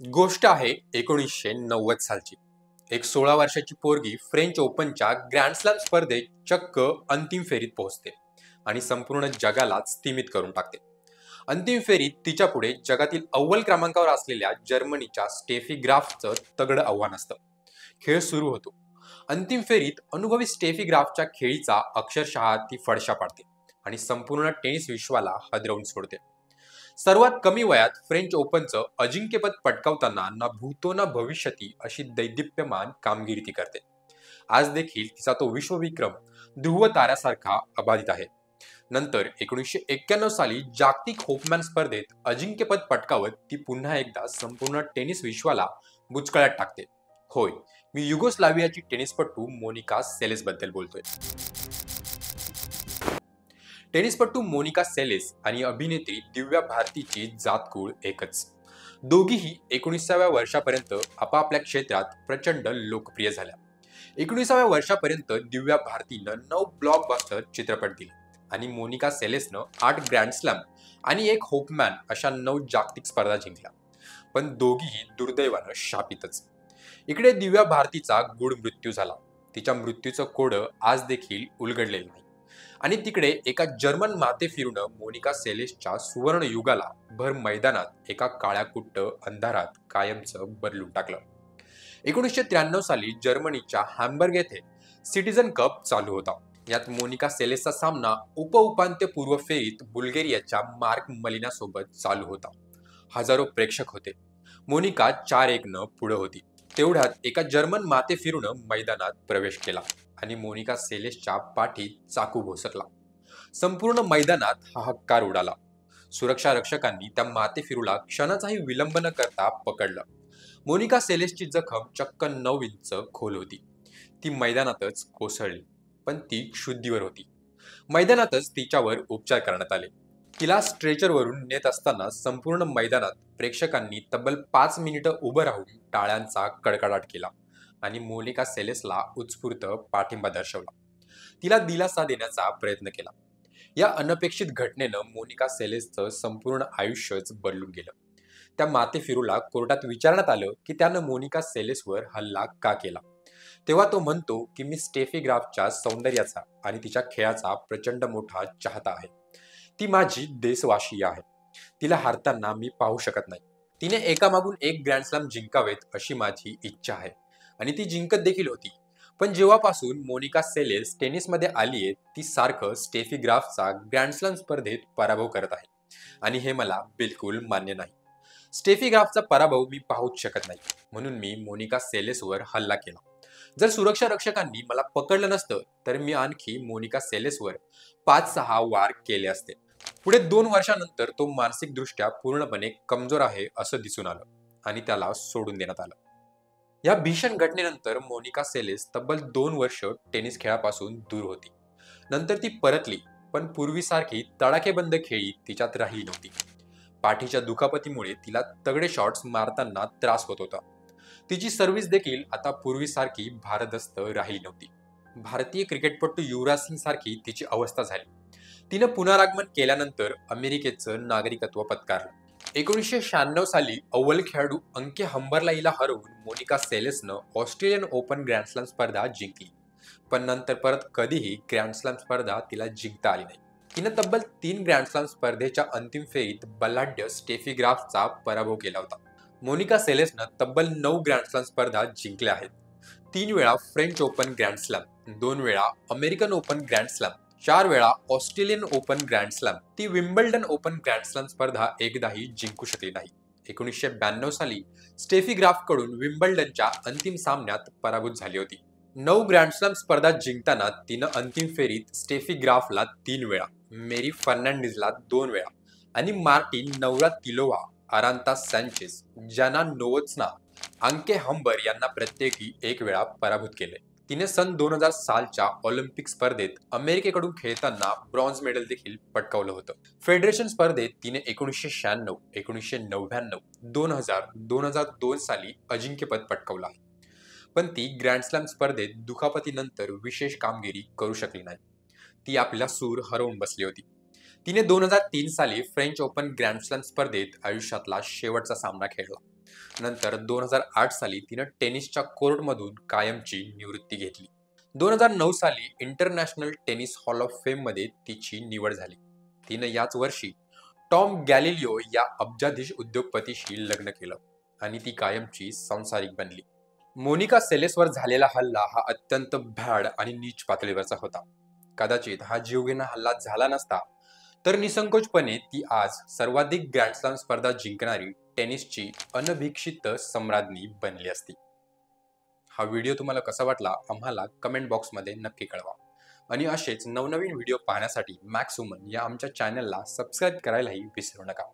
गोष्ट आहे 1990 सालची। एक 16 वर्षाची पोरगी फ्रेंच ओपनच्या ग्रँड स्लॅम स्पर्धेत चक्क अंतिम फेरीत पोहोचते आणि संपूर्ण जगालाच स्तिमित करून टाकते। अंतिम फेरीत तिच्या पुढे जगातील अव्वल क्रमांकावर असलेल्या जर्मनीच्या स्टेफी ग्राफचं तगडं आव्हान असतं। खेळ सुरू होतो। अंतिम फेरीत अनुभवी स्टेफी ग्राफच्या खेळीचा अक्षरशः ती फडशा पाडते आणि संपूर्ण टेनिस विश्वाला हादरवून सोडते। सर्वात कमी वयात फ्रेंच ओपनचं अजिंक्यपद पटकावताना ना भूतो ना भविष्यती अशी दैदिप्यमान कामगिरी ती करते। आज देखील तिचा तो विश्वविक्रम ध्रुव ताऱ्यासारखा अबाधित आहे। नंतर 1991 साली जागतिक होपमॅन स्पर्धेत अजिंक्यपद पटकावत ती पुन्हा एकदा संपूर्ण टेनिस विश्वाला बुचकळ्यात टाकते। होय, मी युगोस्लावियाची टेनिसपटू मोनिका सेलेस बद्दल बोलतोय। टेनिसपटू मोनिका सेलेस आणि अभिनेत्री दिव्या भारतीची जातकुळ एकच। दोघीही 19व्या वर्षापर्यंत आपापल्या क्षेत्रात प्रचंड लोकप्रिय झाल्या। 19व्या वर्षापर्यंत दिव्या भारतीनं 9 ब्लॉकबस्टर चित्रपट दिले आणि मोनिका सेलेसनं 8 ग्रँड स्लॅम आणि 1 होपमॅन अशा 9 जागतिक स्पर्धा जिंकल्या। पण दोघीही दुर्दैवानं शापितच। इकडे दिव्या भारतीचा गूढ मृत्यू झाला। तिच्या मृत्यूचं कोडं आज देखील उलगडलेलं नाही। आणि तिकडे एका जर्मन माथेफिरूनं मोनिका सेलेसच्या सुवर्ण युगाला भर मैदानात एका काळ्या कुट्ट अंधारात कायमचं बदलून टाकलं। 1993 साली जर्मनीच्या हॅम्बर्ग येथे सिटीझन कप चालू होता। यात मोनिका सेलेसचा सामना उपउपांत्यपूर्व फेरीत बुल्गेरियाच्या मार्क मलिना सोबत चालू होता। हजारो प्रेक्षक होते। मोनिका 4-1 न पुढे होती। तेवढ्यात एका जर्मन माथेफिरूनं मैदानात प्रवेश केला आणि मोनिका सेलेसच्या पाठीत चाकू घोसरला। संपूर्ण मैदानात हाहाकार उडाला। सुरक्षा रक्षकांनी त्या माथेफिरूला क्षणाचाही विलंब न करता पकडलं। मोनिका सेलेसची जखम चक्क 9 इंच खोल होती। ती मैदानातच कोसळली, पण ती शुद्धीवर होती। मैदानातच तिच्यावर उपचार करण्यात आले। तिला स्ट्रेचरवरून नेत असताना संपूर्ण मैदानात प्रेक्षकांनी तब्बल 5 मिनिटं उभं राहून टाळ्यांचा कडकडाट केला आणि मोनिका सेलेसला उत्स्फूर्त पाठिंबा दर्शवला। तिला दिलासा देण्याचा प्रयत्न केला। या अनपेक्षित घटनेनं मोनिका सेलेसचं संपूर्ण आयुष्यच बदलून गेलं। त्या माथेफिरूला कोर्टात विचारण्यात आलं की त्यानं मोनिका सेलेसवर हल्ला का केला। तेव्हा तो म्हणतो की मी स्टेफी ग्राफच्या सौंदर्याचा आणि तिच्या खेळाचा प्रचंड मोठा चाहता आहे। ती माझी देशवासीय आहे। तिला हारताना मी पाहू शकत नाही। तिने एकामागून एक ग्रँड स्लॅम जिंकावेत अशी माझी इच्छा आहे आणि ती जिंकत देखील होती। पण जेव्हापासून मोनिका सेलेस टेनिसमध्ये आलीये, ती सारखं स्टेफी ग्राफचा ग्रँड स्लॅम स्पर्धेत पराभव करत आहे आणि हे मला बिलकुल मान्य नाही। स्टेफी ग्राफचा पराभव मी पाहूच शकत नाही, म्हणून मी मोनिका सेलेसवर हल्ला केला। जर सुरक्षा रक्षकांनी मला पकडलं नसतं तर मी आणखी मोनिका सेलेसवर 5-6 वार केले असते। पुढे 2 वर्षांनंतर तो मानसिकदृष्ट्या पूर्णपणे कमजोर आहे असं दिसून आलं आणि त्याला सोडून देण्यात आलं। या भीषण घटनेनंतर मोनिका सेलेस तब्बल 2 वर्ष टेनिस खेळापासून दूर होती। नंतर ती परतली, पण पूर्वीसारखी तडाखेबंद खेळी तिच्यात राहिली नव्हती। पाठीच्या दुखापतीमुळे तिला तगडे शॉट्स मारताना त्रास होत होता। तिची सर्व्हिस देखील आता पूर्वीसारखी भारदस्त राहिली नव्हती। भारतीय क्रिकेटपटू युवराज सिंग सारखी तिची अवस्था झाली। तिनं पुनरागमन केल्यानंतर अमेरिकेचं नागरिकत्व पत्करलं। 1996 साली अव्वल खेळाडू अंके हंबरला हिला हरवून मोनिका सेलेसनं ऑस्ट्रेलियन ओपन ग्रँड स्लॅम स्पर्धा जिंकली। पण नंतर परत कधीही ग्रँड स्लॅम स्पर्धा तिला जिंकता आली नाही। तिनं तब्बल 3 ग्रँड स्लॅम स्पर्धेच्या अंतिम फेरीत बलाढ्य स्टेफी ग्राफचा पराभव केला होता। मोनिका सेलेसनं तब्बल 9 ग्रँड स्लॅम स्पर्धा जिंकल्या आहेत। 3 वेळा फ्रेंच ओपन ग्रँड स्लॅम, 2 वेळा अमेरिकन ओपन ग्रँड स्लॅम, 4 वेळा ऑस्ट्रेलियन ओपन ग्रँड स्लॅम। ती विम्बल्डन ओपन ग्रँड स्लॅम स्पर्धा एकदाही जिंकू शकली नाही। 1992 साली स्टेफी ग्राफकडून विम्बल्डनच्या अंतिम सामन्यात पराभूत झाली होती। 9 ग्रँड स्लॅम स्पर्धा जिंकताना तिनं अंतिम फेरीत स्टेफी ग्राफला 3 वेळा, मेरी फर्नांडिसला 2 वेळा आणि मार्टिन नवरातिलोव्हा, अरांता सँचेस, जाना नोव्होत्स्ना, अंके हंबर यांना प्रत्येकी 1 वेळा पराभूत केले। तिने सन 2000 सालच्या ऑलिम्पिक स्पर्धेत अमेरिकेकडून खेळताना ब्रॉन्झ मेडल देखील पटकावलं होतं। फेडरेशन स्पर्धेत तिने 1996, 1999, 2000, 2002 साली अजिंक्यपद पटकावलं आहे। पण ती ग्रँड स्लॅम स्पर्धेत दुखापतीनंतर विशेष कामगिरी करू शकली नाही। ती आपला सूर हरवून बसली होती। तिने 2003 साली फ्रेंच ओपन ग्रँड स्लॅम स्पर्धेत आयुष्यातला शेवटचा सामना खेळला. नंतर 2008 साली तिनं टेनिसच्या कोर्टमधून कायमची निवृत्ती घेतली. 2009 साली इंटरनॅशनल टेनिस हॉल ऑफ फेममध्ये तिची निवड झाली. तिनं याच वर्षी टॉम गॅलिलिओ या अब्जाधीश उद्योगपतीशी लग्न केलं आणि ती कायमची संसारिक बनली. मोनिका सेलेसवर झालेला हल्ला हा अत्यंत भ्याड आणि नीच पातळीवरचा होता. कदाचित हा जीवघेणा हल्ला झाला नसता तर निसंकोचपणे ती आज सर्वाधिक ग्रँडस्लॅम स्पर्धा जिंकणारी टेनिसची अनभिक्षित सम्राज्ञी बनली असती. हा व्हिडिओ तुम्हाला कसा वाटला आम्हाला कमेंट बॉक्समध्ये नक्की कळवा आणि असेच नवनवीन व्हिडिओ पाहण्यासाठी मॅक्स वुमन या आमच्या चॅनलला सबस्क्राईब करायलाही विसरू नका.